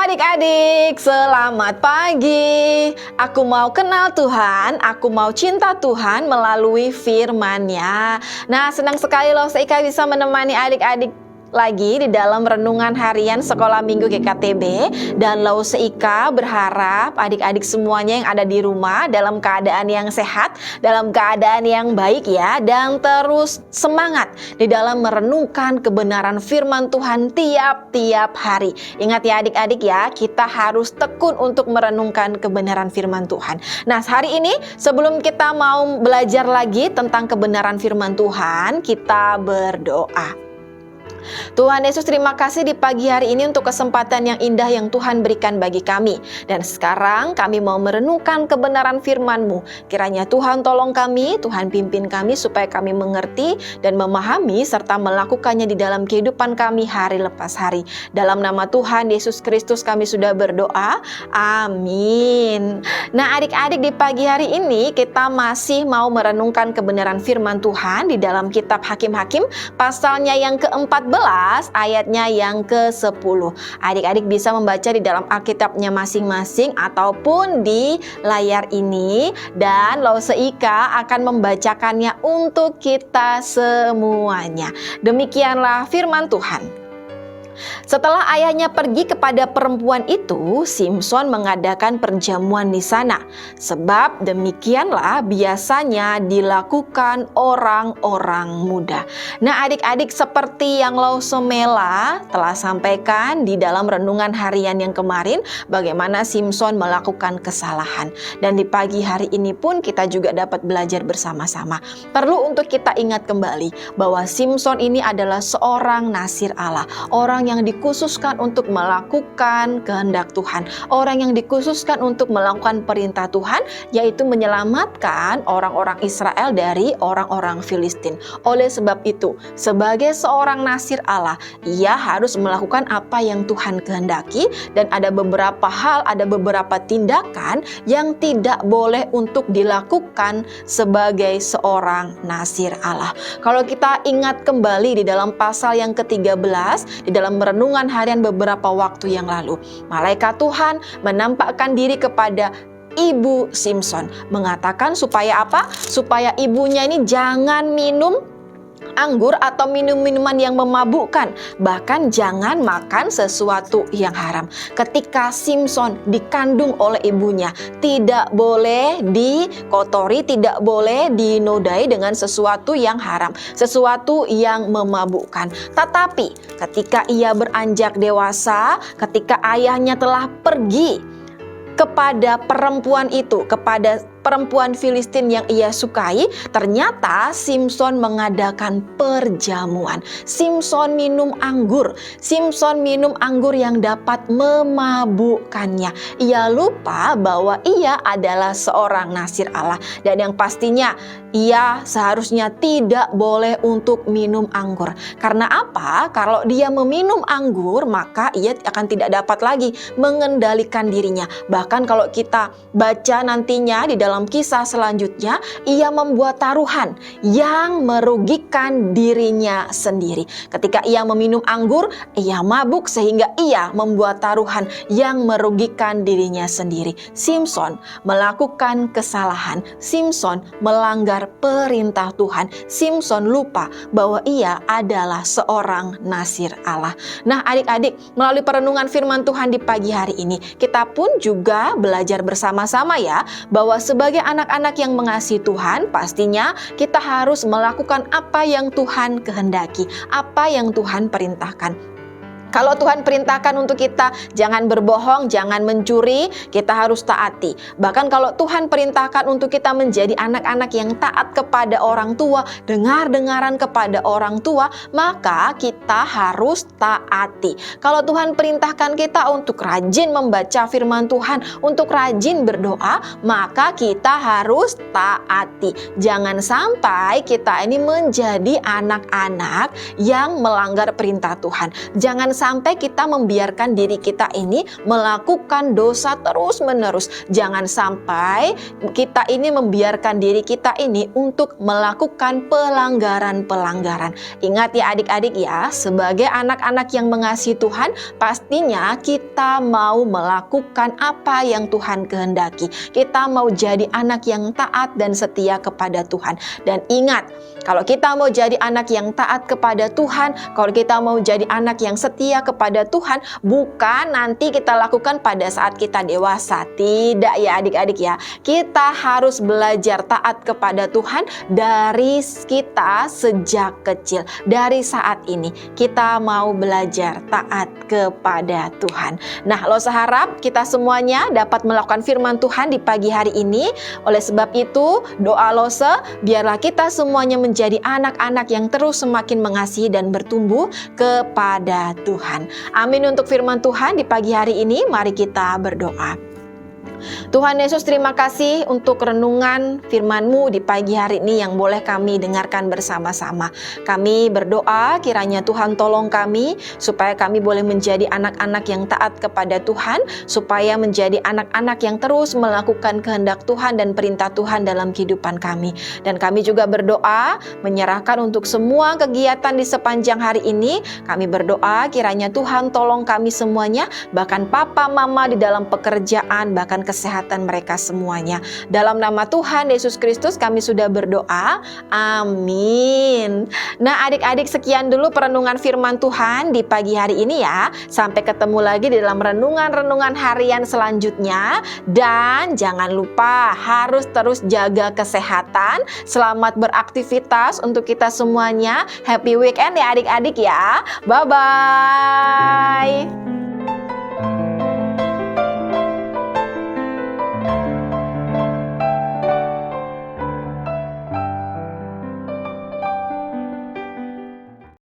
adik-adik, selamat pagi. Aku mau kenal Tuhan, aku mau cinta Tuhan melalui firman-Nya. Nah, senang sekali loh Seika bisa menemani adik-adik lagi di dalam renungan harian sekolah minggu GKTB. Dan Lause Ika berharap adik-adik semuanya yang ada di rumah dalam keadaan yang sehat, dalam keadaan yang baik ya, dan terus semangat di dalam merenungkan kebenaran firman Tuhan tiap-tiap hari. Ingat ya adik-adik ya, kita harus tekun untuk merenungkan kebenaran firman Tuhan. Nah, hari ini sebelum kita mau belajar lagi tentang kebenaran firman Tuhan, kita berdoa. Tuhan Yesus, terima kasih di pagi hari ini untuk kesempatan yang indah yang Tuhan berikan bagi kami. Dan sekarang kami mau merenungkan kebenaran firman-Mu. Kiranya Tuhan tolong kami, Tuhan pimpin kami supaya kami mengerti dan memahami serta melakukannya di dalam kehidupan kami hari lepas hari. Dalam nama Tuhan Yesus Kristus kami sudah berdoa. Amin. Nah, adik-adik, di pagi hari ini kita masih mau merenungkan kebenaran firman Tuhan di dalam kitab Hakim-Hakim pasalnya yang ke-14 ayatnya yang ke-10. Adik-adik bisa membaca di dalam Alkitabnya masing-masing ataupun di layar ini, dan Lause Ika akan membacakannya untuk kita semuanya. Demikianlah firman Tuhan. Setelah ayahnya pergi kepada perempuan itu, Simson mengadakan perjamuan di sana. Sebab demikianlah biasanya dilakukan orang-orang muda. Nah, adik-adik, seperti yang Lausomela telah sampaikan di dalam renungan harian yang kemarin, bagaimana Simson melakukan kesalahan. Dan di pagi hari ini pun kita juga dapat belajar bersama-sama. Perlu untuk kita ingat kembali bahwa Simson ini adalah seorang nasir Allah, orang yang dikhususkan untuk melakukan kehendak Tuhan, orang yang dikhususkan untuk melakukan perintah Tuhan, yaitu menyelamatkan orang-orang Israel dari orang-orang Filistin. Oleh sebab itu, sebagai seorang nasir Allah, ia harus melakukan apa yang Tuhan kehendaki, dan ada beberapa hal, ada beberapa tindakan yang tidak boleh untuk dilakukan sebagai seorang nasir Allah. Kalau kita ingat kembali di dalam pasal yang ke-13, di dalam renungan harian beberapa waktu yang lalu, malaikat Tuhan menampakkan diri kepada ibu Simson, mengatakan supaya apa? Supaya ibunya ini jangan minum anggur atau minum-minuman yang memabukkan, bahkan jangan makan sesuatu yang haram. Ketika Simson dikandung oleh ibunya, tidak boleh dikotori, tidak boleh dinodai dengan sesuatu yang haram, sesuatu yang memabukkan. Tetapi ketika ia beranjak dewasa, ketika ayahnya telah pergi kepada perempuan itu, kepada perempuan Filistin yang ia sukai, ternyata Simson mengadakan perjamuan. Simson minum anggur. Simson minum anggur yang dapat memabukkannya. Ia lupa bahwa ia adalah seorang nasir Allah, dan yang pastinya ia seharusnya tidak boleh untuk minum anggur. Karena apa? Kalau dia meminum anggur, maka ia akan tidak dapat lagi mengendalikan dirinya. Bahkan kalau kita baca nantinya di dalam kisah selanjutnya, ia membuat taruhan yang merugikan dirinya sendiri. Ketika ia meminum anggur, ia mabuk sehingga ia membuat taruhan yang merugikan dirinya sendiri. Simson melakukan kesalahan. Simson melanggar perintah Tuhan. Simson lupa bahwa ia adalah seorang nasir Allah. Nah, adik-adik, melalui perenungan firman Tuhan di pagi hari ini, kita pun juga belajar bersama-sama ya, bahwa sebagai anak-anak yang mengasihi Tuhan, pastinya kita harus melakukan apa yang Tuhan kehendaki, apa yang Tuhan perintahkan. Kalau Tuhan perintahkan untuk kita jangan berbohong, jangan mencuri, kita harus taati. Bahkan kalau Tuhan perintahkan untuk kita menjadi anak-anak yang taat kepada orang tua, dengar-dengaran kepada orang tua, maka kita harus taati. Kalau Tuhan perintahkan kita untuk rajin membaca firman Tuhan, untuk rajin berdoa, maka kita harus taati. Jangan sampai kita ini menjadi anak-anak yang melanggar perintah Tuhan. Jangan sampai kita membiarkan diri kita ini melakukan dosa terus-menerus. Jangan sampai kita ini membiarkan diri kita ini untuk melakukan pelanggaran-pelanggaran. Ingat ya adik-adik ya, sebagai anak-anak yang mengasihi Tuhan, pastinya kita mau melakukan apa yang Tuhan kehendaki. Kita mau jadi anak yang taat dan setia kepada Tuhan. Dan ingat, kalau kita mau jadi anak yang taat kepada Tuhan, kalau kita mau jadi anak yang setia kepada Tuhan, bukan nanti kita lakukan pada saat kita dewasa. Tidak ya adik-adik ya. Kita harus belajar taat kepada Tuhan dari kita sejak kecil. Dari saat ini kita mau belajar taat kepada Tuhan. Nah, Lose harap kita semuanya dapat melakukan firman Tuhan di pagi hari ini. Oleh sebab itu, doa Lose, biarlah kita semuanya menjadi anak-anak yang terus semakin mengasihi dan bertumbuh kepada Tuhan. Amin untuk firman Tuhan di pagi hari ini. Mari kita berdoa. Tuhan Yesus, terima kasih untuk renungan firman-Mu di pagi hari ini yang boleh kami dengarkan bersama-sama. Kami berdoa kiranya Tuhan tolong kami supaya kami boleh menjadi anak-anak yang taat kepada Tuhan, supaya menjadi anak-anak yang terus melakukan kehendak Tuhan dan perintah Tuhan dalam kehidupan kami. Dan kami juga berdoa menyerahkan untuk semua kegiatan di sepanjang hari ini. Kami berdoa kiranya Tuhan tolong kami semuanya, bahkan papa mama di dalam pekerjaan, bahkan kesehatan mereka semuanya. Dalam nama Tuhan Yesus Kristus kami sudah berdoa. Amin. Nah adik-adik, sekian dulu perenungan firman Tuhan di pagi hari ini ya. Sampai ketemu lagi di dalam renungan-renungan harian selanjutnya. Dan jangan lupa harus terus jaga kesehatan. Selamat beraktivitas untuk kita semuanya. Happy weekend ya adik-adik ya. Bye-bye.